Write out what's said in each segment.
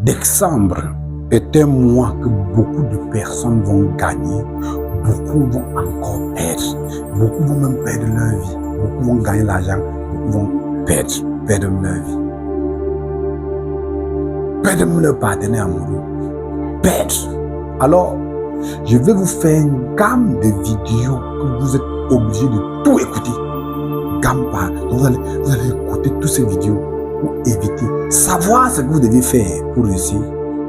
Décembre est un mois que beaucoup de personnes vont gagner, beaucoup vont encore perdre, beaucoup vont même perdre leur vie, beaucoup vont gagner l'argent, beaucoup vont perdre leur vie, perdre leur partenaire amoureux, perdre. Alors, je vais vous faire une gamme de vidéos que vous êtes obligés de tout écouter. Gamme par. Donc vous allez écouter toutes ces vidéos pour éviter, savoir ce que vous devez faire pour réussir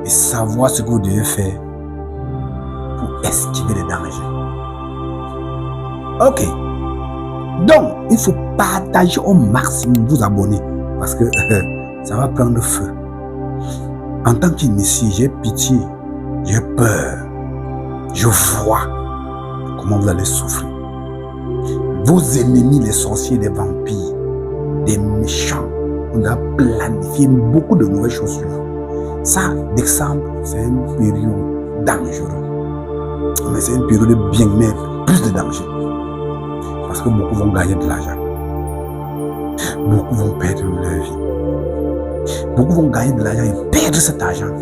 et savoir ce que vous devez faire pour esquiver les dangers. Ok. Donc, il faut partager au maximum, vous abonner parce que ça va prendre feu. En tant qu'initié, j'ai pitié, j'ai peur. Je vois comment vous allez souffrir. Vos ennemis, les sorciers, les vampires, les méchants, on a planifié beaucoup de mauvaises choses sur vous. Ça, décembre, c'est une période dangereuse. Mais c'est une période bien, mais plus de danger. Parce que beaucoup vont gagner de l'argent. Beaucoup vont perdre leur vie. Beaucoup vont gagner de l'argent et perdre cet argent.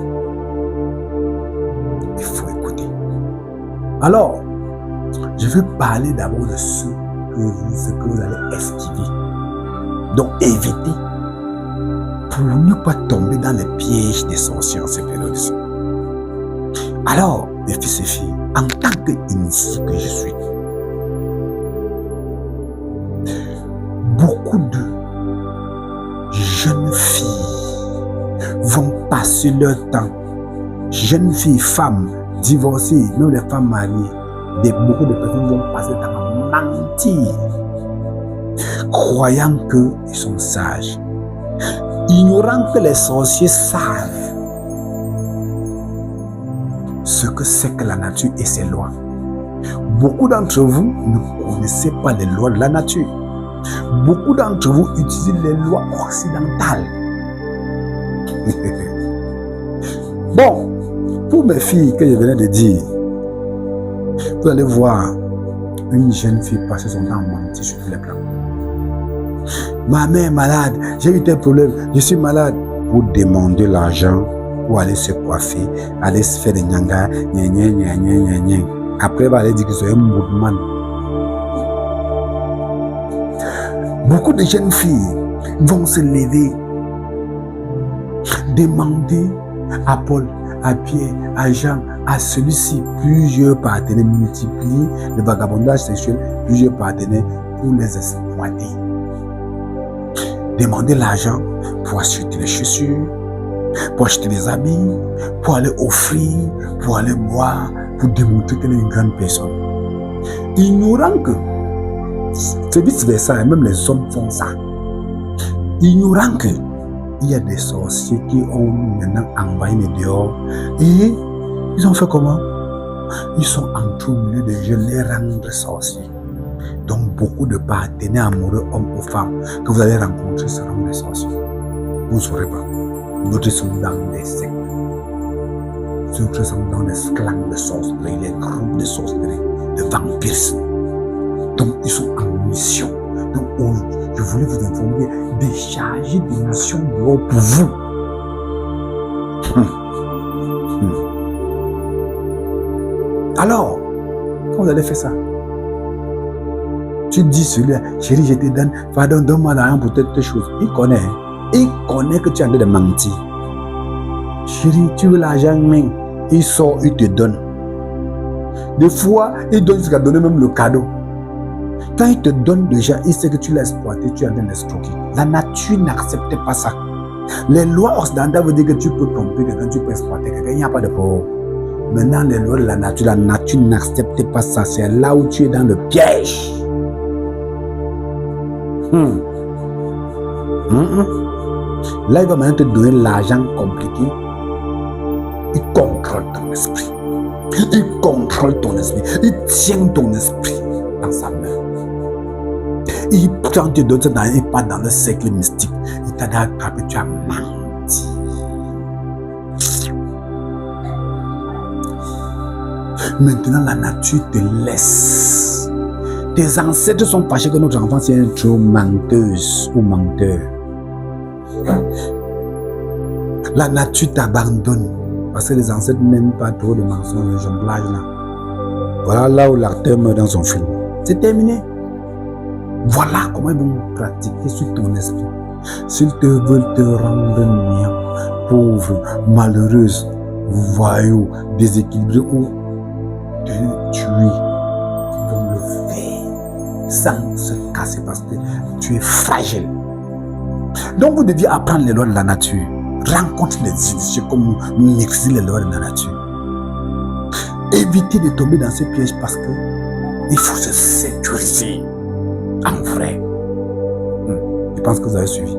Il faut écouter. Alors, je vais parler d'abord de ce que vous allez esquiver. Donc, évitez pour ne pas tomber dans les pièges des sorciers en cette période-ci. Alors, mes fils et filles, en tant qu'initié que je suis, beaucoup de jeunes filles vont passer leur temps, jeunes filles, femmes, divorcées, même les femmes mariées, beaucoup de personnes vont passer le temps à mentir, croyant qu'ils sont sages, ignorant que les sorciers savent ce que c'est que la nature et ses lois. Beaucoup d'entre vous ne connaissez pas les lois de la nature. Beaucoup d'entre vous utilisent les lois occidentales. Bon, pour mes filles que je venais de dire, vous allez voir une jeune fille passer son temps à mentir sur tous les plans. Ma mère est malade, j'ai eu tel problème, je suis malade. Pour demander l'argent, pour aller se coiffer, aller se faire des nyanga, après, elle va aller dire que c'est un mouvement. Beaucoup de jeunes filles vont se lever, demander à Paul, à Pierre, à Jean, à celui-ci, plusieurs partenaires, multiplier le vagabondage sexuel, plusieurs partenaires pour les exploiter. Demander l'argent pour acheter les chaussures, pour acheter des habits, pour aller offrir, pour aller boire, pour démontrer qu'elle est une grande personne. Ignorant que c'est vice-versa, et même les hommes font ça. Ignorant que il y a des sorciers qui ont maintenant envahi les dehors. Et ils ont fait comment? Ils sont entrés au milieu des jeunes, les rendre sorciers. Donc beaucoup de partenaires amoureux, hommes ou femmes, que vous allez rencontrer seront des sorciers. Vous ne saurez pas. D'autres sont dans des sectes. D'autres sont dans des clans de sorcellerie, les groupes de sorcellerie, de vampirisme. Donc ils sont en mission. Donc je voulais vous informer, décharger des missions pour vous. Alors, quand vous allez faire ça, tu dis celui-là, chérie, je te donne, pardon, donne-moi l'argent pour telle chose. Il connaît que tu es en train de mentir. Chérie, tu veux l'argent, mais il sort, il te donne. Des fois, il donne jusqu'à donner même le cadeau. Quand il te donne déjà, il sait que tu l'as exploité, tu es en train d'escroquer. La nature n'accepte pas ça. Les lois occidentales veulent dire que tu peux tromper quelqu'un, tu peux exploiter quelqu'un, il n'y a pas de problème. Maintenant, les lois de la nature n'accepte pas ça. C'est là où tu es dans le piège. Là, il va maintenant te donner l'argent compliqué. Il contrôle ton esprit. Il contrôle ton esprit. Il tient ton esprit dans sa main. Et quand tu donnes ça, il part dans le cercle mystique. Il t'a attrapé, tu as menti. Maintenant, la nature te laisse. Tes ancêtres sont fâchés que notre enfant c'est une trop menteuse ou menteur. La nature t'abandonne. Parce que les ancêtres n'aiment pas trop de mensonges, le jonglage là. Voilà là où l'acteur meurt dans son film. C'est terminé. Voilà comment ils vont pratiquer sur ton esprit. S'ils te veulent te rendre néant, pauvre, malheureuse, voyou, déséquilibré ou te tuer, ils vont le faire sans se casser parce que tu es fragile. Donc vous deviez apprendre les lois de la nature. Rencontre les initiés comme mixer les lois de la nature. Évitez de tomber dans ces pièges parce que il faut se sécuriser. En vrai, je pense que vous avez suivi.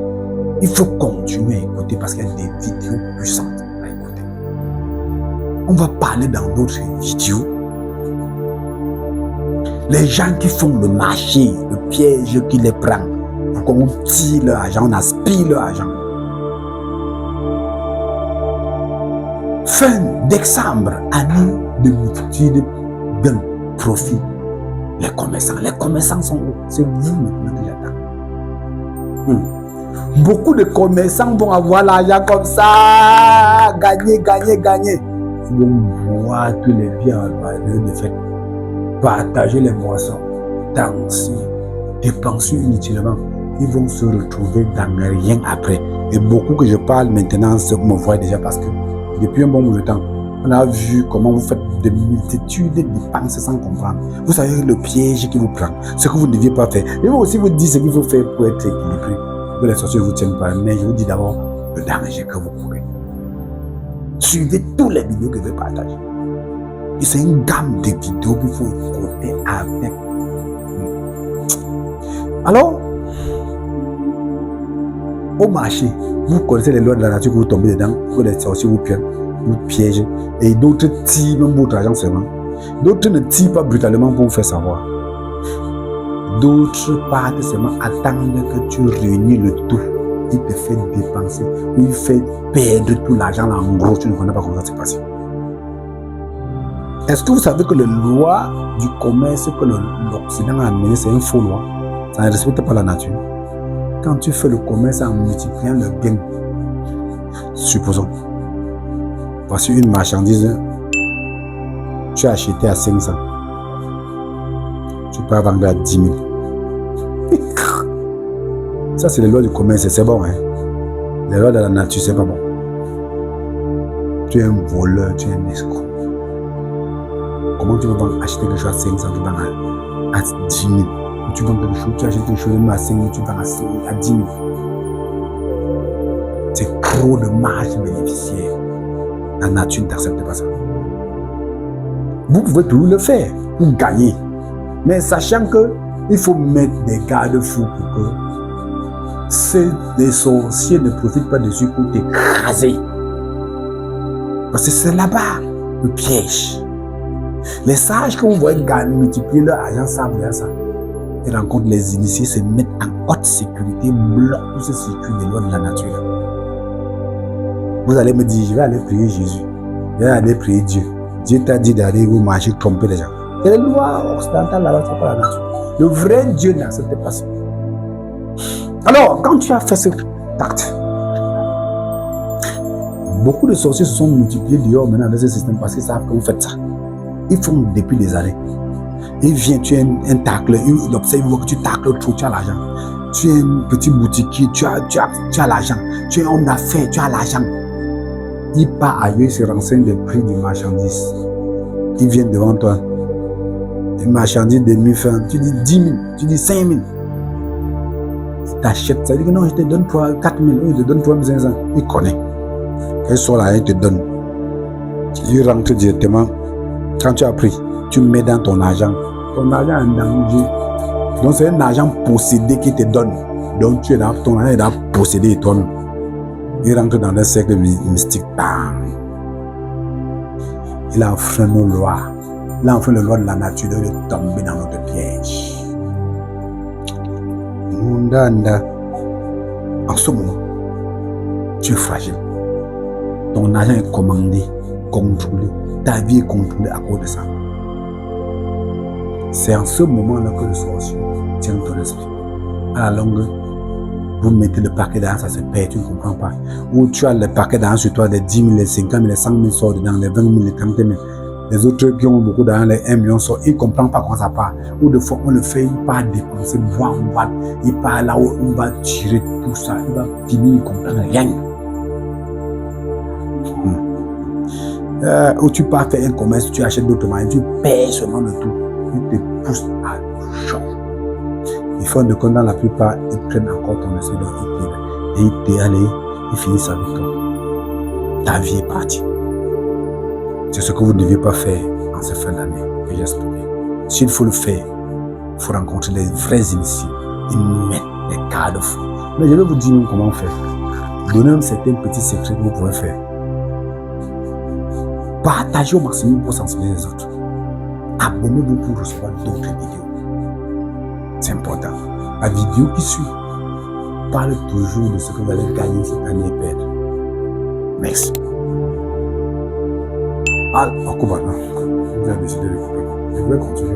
Il faut continuer à écouter parce qu'il y a des vidéos puissantes à écouter. On va parler dans d'autres vidéos. Les gens qui font le marché, le piège qui les prend, pour qu'on tire leur argent, on aspire leur argent. Fin décembre, année de multitude d'un profit. Les commerçants sont où? C'est vous maintenant que j'attends. Beaucoup de commerçants vont avoir l'argent comme ça, gagner. Ils vont boire tous les biens de fête, partager les boissons, danser, dépenser inutilement. Ils vont se retrouver dans rien après. Et beaucoup que je parle maintenant, c'est me voient déjà parce que depuis un bon bout de temps, on a vu comment vous faites de multitudes de dépenses sans comprendre. Vous savez le piège qui vous prend, ce que vous ne deviez pas faire. Et moi aussi vous dites ce qu'il faut faire pour être équilibré. Que les sorciers ne vous tiennent pas. Mais je vous dis d'abord le danger que vous courez. Suivez toutes les vidéos que je vais partager. Et c'est une gamme de vidéos qu'il faut écouter avec. Alors, au marché, vous connaissez les lois de la nature que vous tombez dedans, que les sorciers vous piègent. Et d'autres tirent même votre argent seulement. D'autres ne tirent pas brutalement pour vous faire savoir. D'autres partent seulement attendre que tu réunis le tout. Il te fait dépenser, il fait perdre tout l'argent là. En gros, tu ne connais pas comment ça s'est passé. Est-ce que vous savez que les lois du commerce que l'Occident a amené, c'est une faux loi? Ça ne respecte pas la nature. Quand tu fais le commerce en multipliant le gain, supposons, voici une marchandise, tu as acheté à 500, tu peux vendre à 10 000. Ça, c'est les lois du commerce, c'est bon. Hein? Les lois de la nature, c'est pas bon. Tu es un voleur, tu es un escroc. Comment tu vas acheter quelque chose à 500, tu vends à 10 000? Tu vends quelque chose, tu achètes quelque chose à 5 000, tu vends à 10 000. C'est trop de marge bénéficiaire. La nature ne t'accepte pas ça. Vous pouvez toujours le faire pour gagner. Mais sachant qu'il faut mettre des garde-fous pour que les sorciers ne profitent pas dessus pour t'écraser. Parce que c'est là-bas le piège. Les sages que vous voyez gagner, multiplier leur argent, savent ça. Ils rencontrent les initiés, se mettent en haute sécurité, bloquent tous ces circuits des lois de la nature. Vous allez me dire, je vais aller prier Jésus. Je vais aller prier Dieu. Dieu t'a dit d'aller vous marcher, tromper les gens. Et les lois occidentales là-bas, c'est pas la nature. Le vrai Dieu n'accepte pas ça. Alors, quand tu as fait ce acte, beaucoup de sorciers se sont multipliés dehors maintenant avec ce système parce qu'ils savent que vous faites ça. Ils font depuis des années. Il vient, tu es un tacleur, il observe, il voit que tu tacles trop, tu as l'argent. Tu es un petit boutiquier, tu as l'argent. Tu es un homme d'affaires, tu as l'argent. Il part ailleurs, il se renseigne des prix du marchandise. Il vient devant toi. Une marchandise de 1000 tu dis 10 000, tu dis 5 000. Il t'achète, ça dit que non, je te donne 4 000, il te donne 3 500. Il connaît. Quand soit là, il te donne. Il rentre directement. Quand tu as pris, tu mets dans ton argent. Ton argent est en danger. Donc c'est un argent possédé qui te donne. Donc tu es là, ton argent est là possédé toi-même. Il rentre dans un cercle mystique. Bam. Il a enfreint nos lois. Il a enfreint les lois de la nature de tomber dans notre piège. En ce moment, tu es fragile. Ton argent est commandé, contrôlé. Ta vie est contrôlée à cause de ça. C'est en ce moment-là que le sorcier tient ton esprit. À la longue, Vous mettez le paquet d'argent, ça se perd, tu ne comprends pas. Ou tu as le paquet d'argent sur toi, les 10 000, les 50 000, les 100 000 sortent dedans, les 20 000, les 30 000. Les autres qui ont beaucoup d'argent, les 1 million sortent, ils ne comprennent pas comment ça part. Ou de fois, on le fait, il part dépenser, boire en boîte, il part là où on va tirer tout ça, il va finir, il ne comprend rien. Où tu pars faire un commerce, tu achètes d'autres moyens, tu payes seulement le tout. Ils te poussent à choc. Ils font de compte dans la plupart, ils prennent encore ton esprit, donc ils t'aident. Et ils t'aident, allez, ils finissent avec toi. Ta vie est partie. C'est ce que vous ne deviez pas faire en cette fin d'année que j'ai expliqué. S'il faut le faire, il faut rencontrer les vrais initiés. Ils mettent des cadres fous. Mais je vais vous dire comment faire. Donnez certains petits secrets que vous pouvez faire. Partagez au maximum pour sensibiliser les autres. Abonnez-vous pour recevoir d'autres vidéos. C'est important. La vidéo qui suit parle toujours de ce que vous allez gagner cette année et perdre. Merci. Ah, on coupe maintenant. J'ai décidé de couper. Je voulais continuer.